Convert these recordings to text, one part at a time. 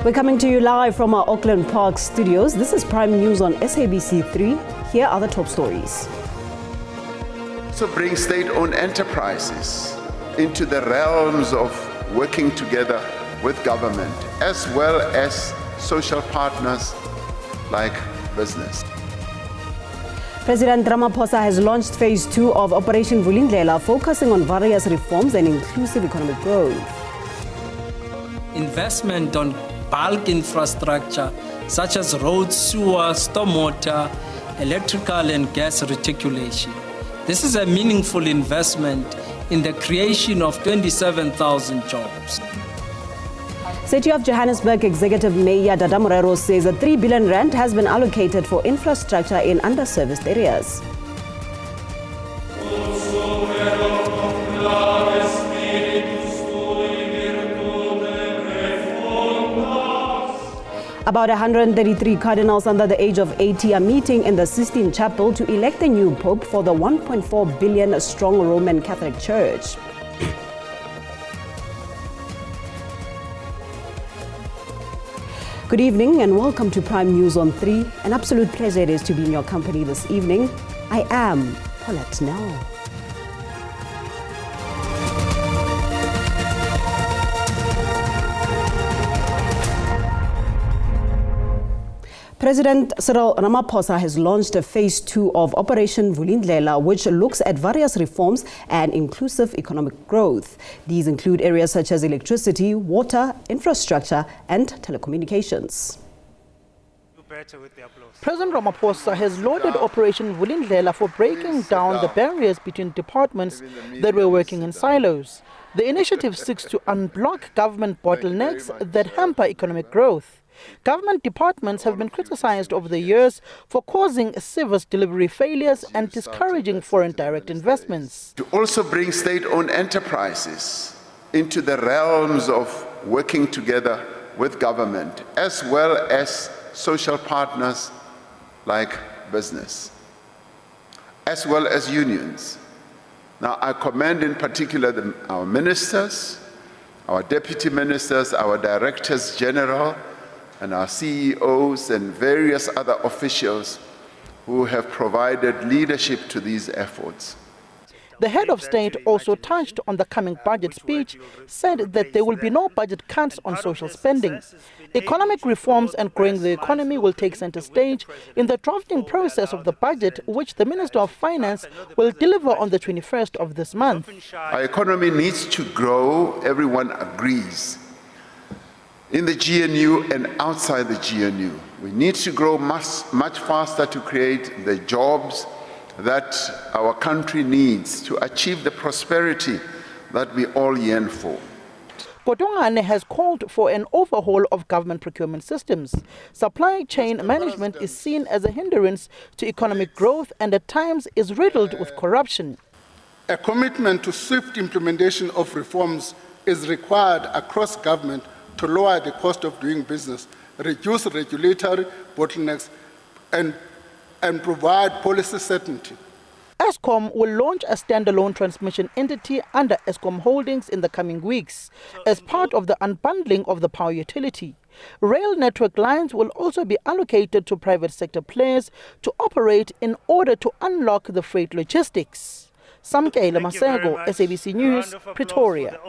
We're coming to you live from our Auckland Park studios. This is Prime News on SABC 3. Here are the top stories. So bring state-owned enterprises into the realms of working together with government, as well as social partners like business. President Ramaphosa has launched Phase 2 of Operation Vulindlela, focusing on various reforms and inclusive economic growth. Investment on bulk infrastructure such as roads, sewer, stormwater, electrical and gas reticulation. This is a meaningful investment in the creation of 27,000 jobs. City of Johannesburg Executive Mayor Dada Morero says a 3 billion rand has been allocated for infrastructure in underserviced areas. About 133 cardinals under the age of 80 are meeting in the Sistine Chapel to elect a new pope for the 1.4 billion strong Roman Catholic Church. Good evening and welcome to Prime News on 3. An absolute pleasure it is to be in your company this evening. I am Paulette Nell. President Cyril Ramaphosa has launched a Phase 2 of Operation Vulindlela, which looks at various reforms and inclusive economic growth. These include areas such as electricity, water, infrastructure, and telecommunications. President Ramaphosa has lauded Operation Vulindlela for breaking down the barriers between departments that were working in silos. The initiative seeks to unblock government bottlenecks that hamper economic growth. Government departments have been criticized over the years for causing service delivery failures and discouraging foreign direct investments. To also bring state-owned enterprises into the realms of working together with government, as well as social partners like business, as well as unions. Now, I commend in particular our ministers, our deputy ministers, our directors general, and our CEOs and various other officials who have provided leadership to these efforts. The head of state also touched on the coming budget speech, said that there will be no budget cuts on social spending. Economic reforms and growing the economy will take center stage in the drafting process of the budget, which the Minister of Finance will deliver on the 21st of this month. Our economy needs to grow, everyone agrees. In the GNU and outside the GNU. We need to grow much faster to create the jobs that our country needs to achieve the prosperity that we all yearn for. Kodongane has called for an overhaul of government procurement systems. Supply chain management is seen as a hindrance to economic growth and at times is riddled with corruption. A commitment to swift implementation of reforms is required across government to lower the cost of doing business, reduce regulatory bottlenecks, and provide policy certainty. Eskom will launch a standalone transmission entity under Eskom Holdings in the coming weeks as part of the unbundling of the power utility. Rail network lines will also be allocated to private sector players to operate in order to unlock the freight logistics. Samkela Masego, SABC News, Pretoria.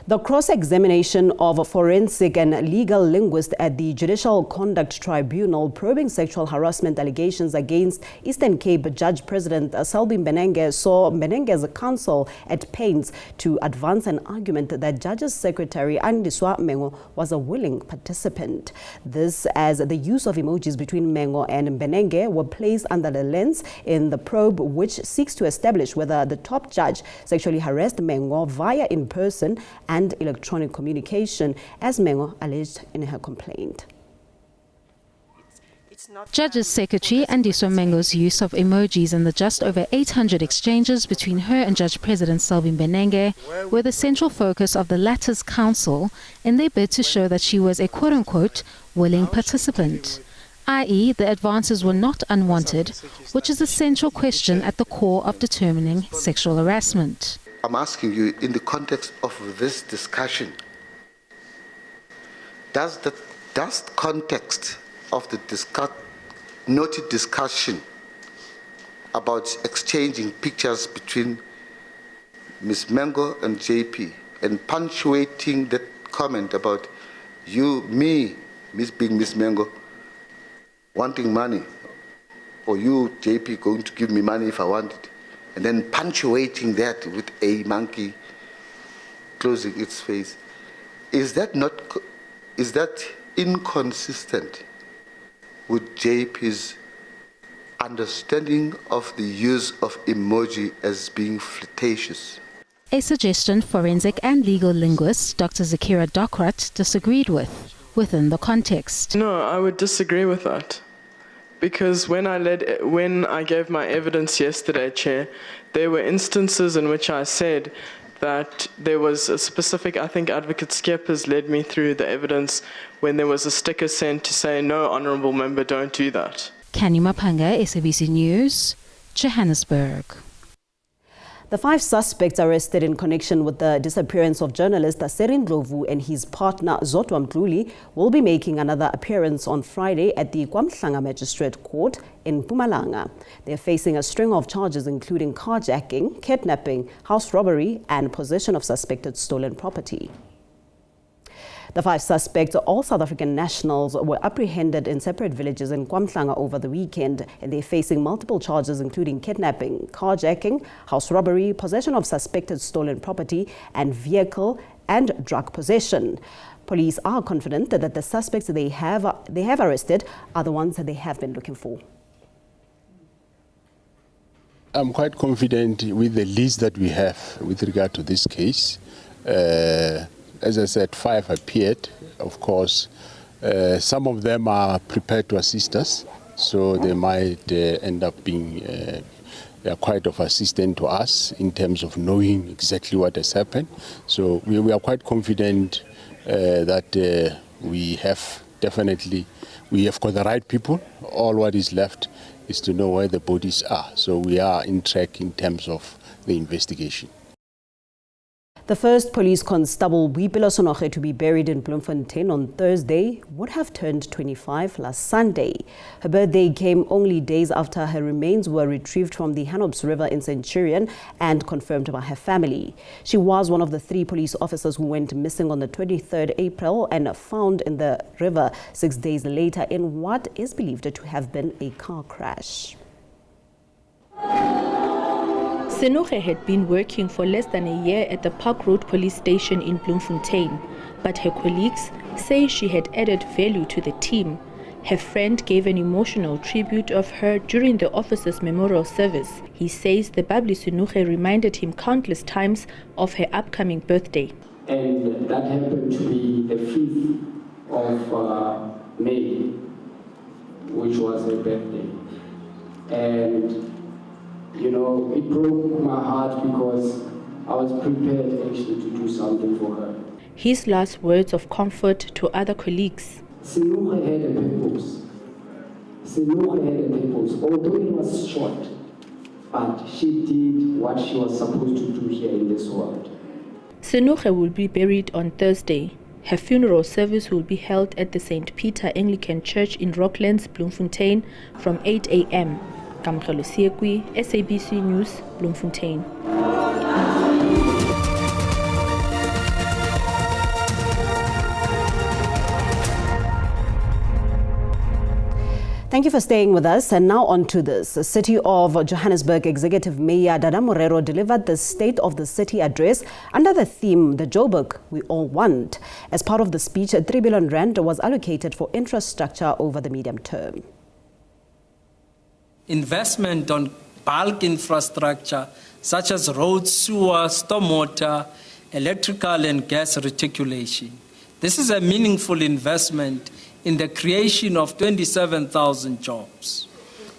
The cross-examination of a forensic and legal linguist at the Judicial Conduct Tribunal probing sexual harassment allegations against Eastern Cape Judge President Selby Mbenenge saw Mbenenge's counsel at pains to advance an argument that Judge's Secretary Andiswa Mengo was a willing participant. This as the use of emojis between Mengo and Mbenenge were placed under the lens in the probe, which seeks to establish whether the top judge sexually harassed Mengo via in-person and electronic communication, as Mengo alleged in her complaint. Judge's Secretary Andiswa Mengo's use of emojis in the just over 800 exchanges between her and Judge President Selby Mbenenge were the central focus of the latter's counsel in their bid to show that she was a quote-unquote willing participant, i.e. the advances were not unwanted, which is the central question at the core of determining sexual harassment. I'm asking you, in the context of this discussion, does the context of the noted discussion about exchanging pictures between Ms. Mengo and JP and punctuating that comment about me, being Ms. Mengo, wanting money, or you, JP, going to give me money if I want it, and then punctuating that with a monkey closing its face. Is that inconsistent with JP's understanding of the use of emoji as being flirtatious? A suggestion forensic and legal linguist Dr. Zakira Dokrat disagreed with within the context. No, I would disagree with that. Because when I gave my evidence yesterday, Chair, there were instances in which I said that there was a specific, I think Advocate Skep has led me through the evidence when there was a sticker sent to say, no, Honourable Member, don't do that. Kani Mapanga, SABC News, Johannesburg. The 5 suspects arrested in connection with the disappearance of journalist Serin Ndlovu and his partner Zodwa Luthuli will be making another appearance on Friday at the KwaMhlanga Magistrate Court in Mpumalanga. They are facing a string of charges including carjacking, kidnapping, house robbery and possession of suspected stolen property. The 5 suspects, all South African nationals, were apprehended in separate villages in KwaMhlanga over the weekend, and they're facing multiple charges including kidnapping, carjacking, house robbery, possession of suspected stolen property, and vehicle and drug possession. Police are confident that the suspects they have arrested are the ones that they have been looking for. I'm quite confident with the list that we have with regard to this case. As I said, 5 appeared. Of course, some of them are prepared to assist us, so they might end up being quite of assistance to us in terms of knowing exactly what has happened. So we are quite confident that we have got the right people. All what is left is to know where the bodies are. So we are in track in terms of the investigation. The first police constable, Boipelo Sonoge, to be buried in Bloemfontein on Thursday would have turned 25 last Sunday. Her birthday came only days after her remains were retrieved from the Hanops River in Centurion and confirmed by her family. She was one of the 3 police officers who went missing on the 23rd April and found in the river 6 days later in what is believed to have been a car crash. Sonoge had been working for less than a year at the Park Road police station in Bloemfontein, but her colleagues say she had added value to the team. Her friend gave an emotional tribute of her during the officer's memorial service. He says the bubbly Sonoge reminded him countless times of her upcoming birthday. And that happened to be the 5th of May, which was her birthday. And you know, it broke my heart because I was prepared actually to do something for her. His last words of comfort to other colleagues. Sonoge had a purpose. Sonoge had a purpose, although it was short, but she did what she was supposed to do here in this world. Sonoge will be buried on Thursday. Her funeral service will be held at the St. Peter Anglican Church in Rocklands, Bloemfontein from 8 a.m. SABC News, Bloemfontein. Thank you for staying with us. And now on to this. The City of Johannesburg Executive Mayor Dada Morero delivered the State of the City address under the theme, The Joburg We All Want. As part of the speech, 3 billion rand was allocated for infrastructure over the medium term. Investment on bulk infrastructure such as roads, sewer, stormwater, electrical and gas reticulation. This is a meaningful investment in the creation of 27,000 jobs.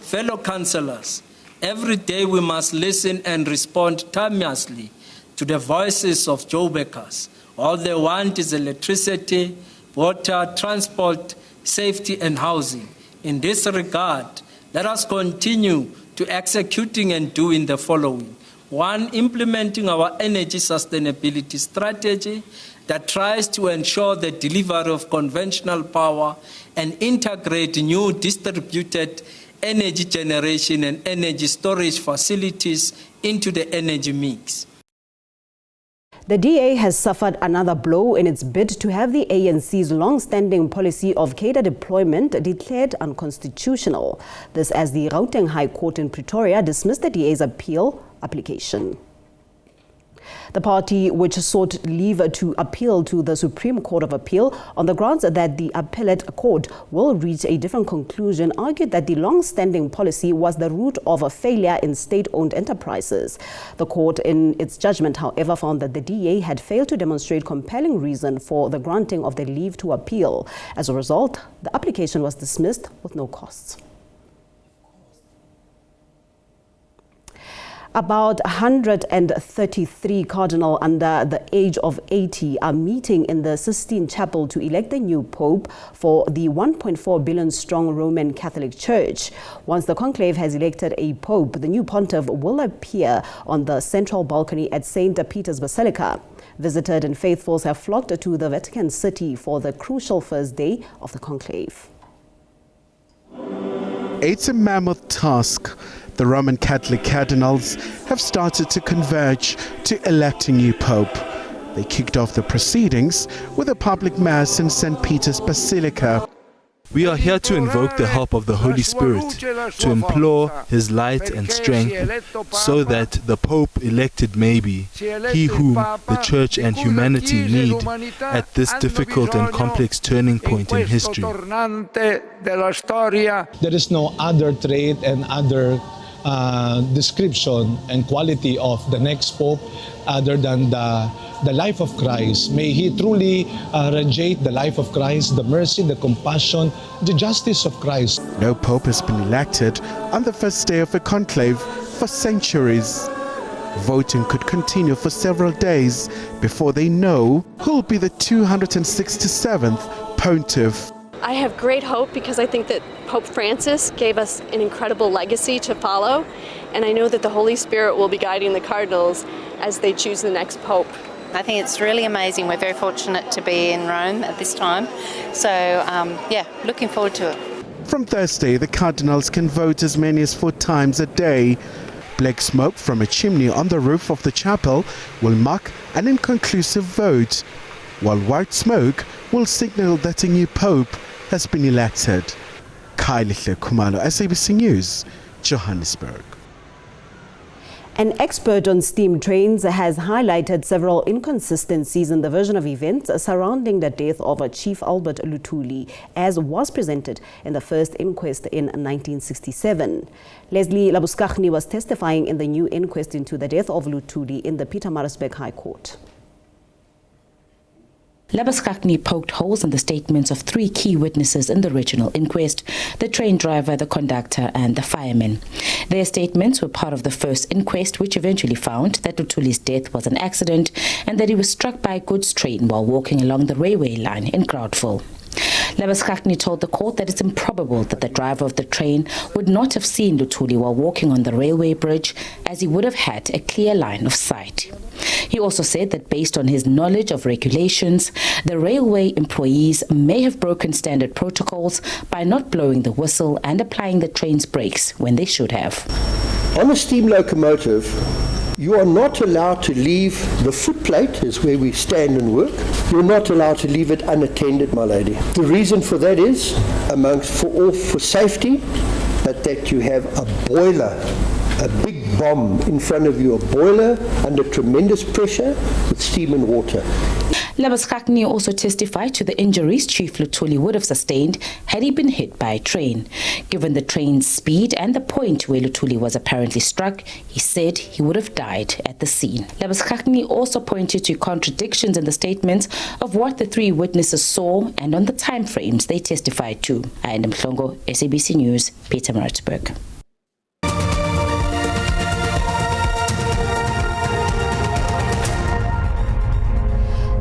Fellow councillors, every day we must listen and respond timelessly to the voices of Joburgers. All they want is electricity, water, transport, safety and housing. In this regard, let us continue to executing and doing the following. 1, implementing our energy sustainability strategy that tries to ensure the delivery of conventional power and integrate new distributed energy generation and energy storage facilities into the energy mix. The DA has suffered another blow in its bid to have the ANC's long-standing policy of cadre deployment declared unconstitutional. This as the Gauteng High Court in Pretoria dismissed the DA's appeal application. The party, which sought leave to appeal to the Supreme Court of Appeal on the grounds that the appellate court will reach a different conclusion, argued that the long-standing policy was the root of a failure in state-owned enterprises. The court, in its judgment, however, found that the DA had failed to demonstrate compelling reason for the granting of the leave to appeal. As a result, the application was dismissed with no costs. About 133 cardinals under the age of 80 are meeting in the Sistine Chapel to elect a new pope for the 1.4 billion strong Roman Catholic Church. Once the conclave has elected a pope, the new pontiff will appear on the central balcony at St. Peter's Basilica. Visited and faithfuls have flocked to the Vatican City for the crucial first day of the conclave. It's a mammoth task. The Roman Catholic cardinals have started to converge to elect a new pope. They kicked off the proceedings with a public mass in St. Peter's Basilica. We are here to invoke the help of the Holy Spirit, to implore His light and strength, so that the Pope elected may be he whom the Church and humanity need at this difficult and complex turning point in history. There is no other trait and other description and quality of the next Pope other than the life of Christ. May he truly radiate the life of Christ, the mercy, the compassion, the justice of Christ. No Pope has been elected on the first day of a conclave for centuries. Voting could continue for several days before they know who will be the 267th pontiff. I have great hope because I think that Pope Francis gave us an incredible legacy to follow, and I know that the Holy Spirit will be guiding the cardinals as they choose the next Pope. I think it's really amazing. We're very fortunate to be in Rome at this time, so yeah, looking forward to it. From Thursday, the cardinals can vote as many as 4 times a day. Black smoke from a chimney on the roof of the chapel will mark an inconclusive vote, while white smoke will signal that a new pope has been elected. Kylie Kumalo, SABC News, Johannesburg. An expert on steam trains has highlighted several inconsistencies in the version of events surrounding the death of Chief Albert Luthuli, as was presented in the first inquest in 1967. Leslie Labuskaghni was testifying in the new inquest into the death of Luthuli in the Pietermaritzburg High Court. Labuskaghni poked holes in the statements of 3 key witnesses in the original inquest: the train driver, the conductor and the fireman. Their statements were part of the first inquest, which eventually found that Luthuli's death was an accident and that he was struck by a goods train while walking along the railway line in Groudville. Labuskaghni told the court that it's improbable that the driver of the train would not have seen Luthuli while walking on the railway bridge, as he would have had a clear line of sight. He also said that based on his knowledge of regulations, the railway employees may have broken standard protocols by not blowing the whistle and applying the train's brakes when they should have. On a steam locomotive, you are not allowed to leave the footplate, is where we stand and work. You're not allowed to leave it unattended, my lady. The reason for that is, for safety, but that you have a boiler, a big bomb in front of you, a boiler under tremendous pressure with steam and water. Labuskaghni also testified to the injuries Chief Luthuli would have sustained had he been hit by a train. Given the train's speed and the point where Luthuli was apparently struck, he said he would have died at the scene. Labuskaghni also pointed to contradictions in the statements of what the 3 witnesses saw and on the time frames they testified to. I am Mhlongo, SABC News, Pietermaritzburg.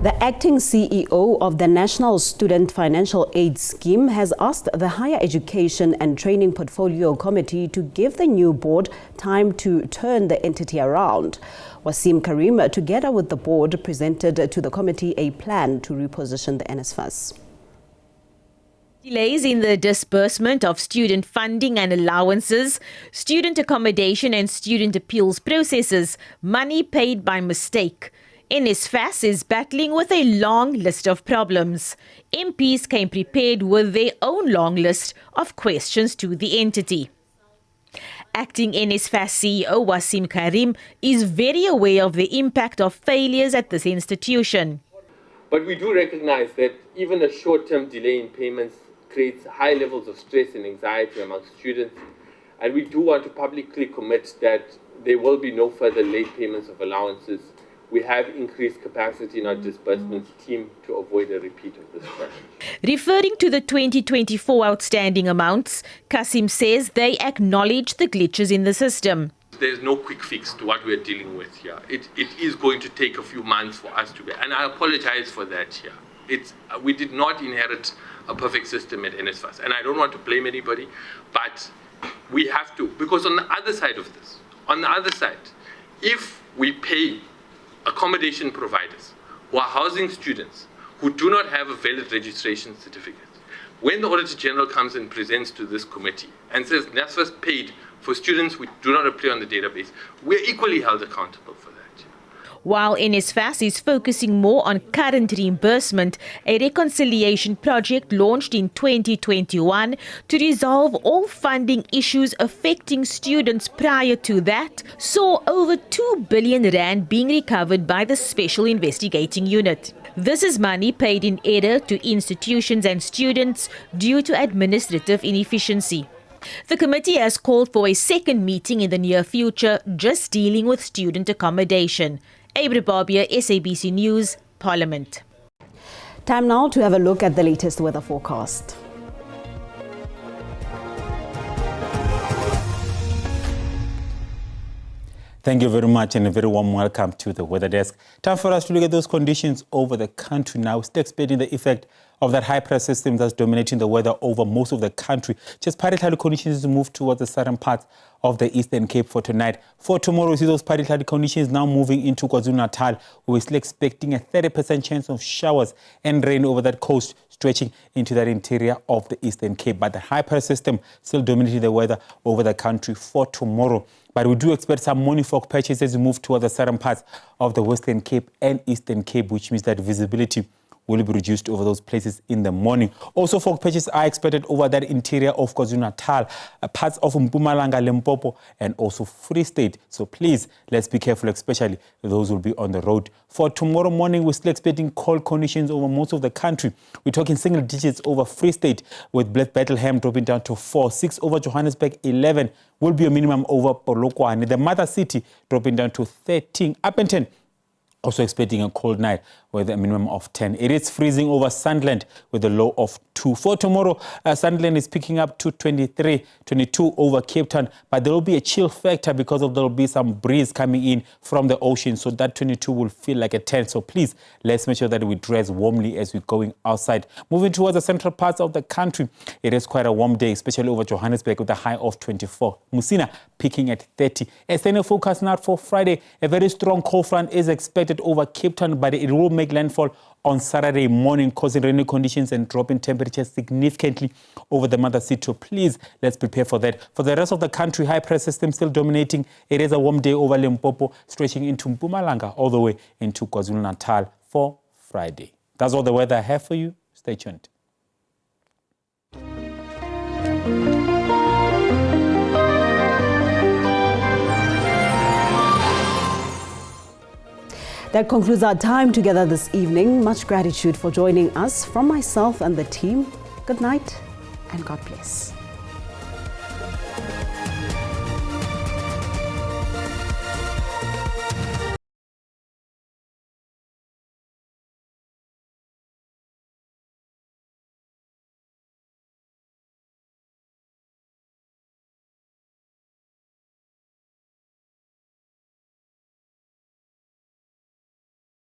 The acting CEO of the National Student Financial Aid Scheme has asked the Higher Education and Training Portfolio Committee to give the new board time to turn the entity around. Wasim Karim, together with the board, presented to the committee a plan to reposition the NSFAS. Delays in the disbursement of student funding and allowances, student accommodation and student appeals processes, money paid by mistake. NSFAS is battling with a long list of problems. MPs came prepared with their own long list of questions to the entity. Acting NSFAS CEO Wasim Karim is very aware of the impact of failures at this institution. But we do recognize that even a short-term delay in payments creates high levels of stress and anxiety among students, and we do want to publicly commit that there will be no further late payments of allowances. We have increased capacity in our disbursements team to avoid a repeat of this tragedy. Referring to the 2024 outstanding amounts, Kasim says they acknowledge the glitches in the system. There's no quick fix to what we're dealing with here. It is going to take a few months for us to get, and I apologize for that here. We did not inherit a perfect system at NSFAS, and I don't want to blame anybody, but we have to, because on the other side of this, if we pay accommodation providers who are housing students who do not have a valid registration certificate, when the Auditor General comes and presents to this committee and says NSFAS paid for students who do not appear on the database, we're equally held accountable for that. While NSFAS is focusing more on current reimbursement, a reconciliation project launched in 2021 to resolve all funding issues affecting students prior to that saw over 2 billion rand being recovered by the Special Investigating Unit. This is money paid in error to institutions and students due to administrative inefficiency. The committee has called for a second meeting in the near future just dealing with student accommodation. Abra Bobia, SABC News, Parliament. Time now to have a look at the latest weather forecast. Thank you very much and a very warm welcome to the weather desk. Time for us to look at those conditions over the country now. Still expecting the effect of that high pressure system that's dominating the weather over most of the country. Just partly cloudy conditions move towards the southern parts of the Eastern Cape for tonight. For tomorrow, we see those partly cloudy conditions now moving into KwaZulu-Natal. We're still expecting a 30% chance of showers and rain over that coast, stretching into that interior of the Eastern Cape. But the high pressure system still dominating the weather over the country for tomorrow. But we do expect some morning fog patches as we move towards the southern parts of the Western Cape and Eastern Cape, which means that visibility will be reduced over those places in the morning. Also, fog patches are expected over that interior of KwaZulu-Natal, parts of Mpumalanga, Limpopo, and also Free State. So please, let's be careful, especially those who will be on the road. For tomorrow morning, we're still expecting cold conditions over most of the country. We're talking single digits over Free State, with Bethlehem dropping down to 4, 6 over Johannesburg, 11 will be a minimum over Polokwane. The mother city dropping down to 13, Upington also expecting a cold night with a minimum of 10. It is freezing over Sunderland with a low of 2. For tomorrow, Sunderland is picking up to 23, 22 over Cape Town, but there will be a chill factor because there will be some breeze coming in from the ocean, so that 22 will feel like a 10. So please, let's make sure that we dress warmly as we're going outside. Moving towards the central parts of the country, it is quite a warm day, especially over Johannesburg with a high of 24. Musina peaking at 30. External forecast now for Friday, a very strong cold front is expected over Cape Town, but it will make landfall on Saturday morning, causing rainy conditions and dropping temperatures significantly over the mother city. So please, let's prepare for that. For the rest of the country, high pressure system still dominating. It is a warm day over Limpopo, stretching into Mpumalanga all the way into KwaZulu-Natal for Friday. That's all the weather I have for you. Stay tuned. That concludes our time together this evening. Much gratitude for joining us from myself and the team. Good night and God bless.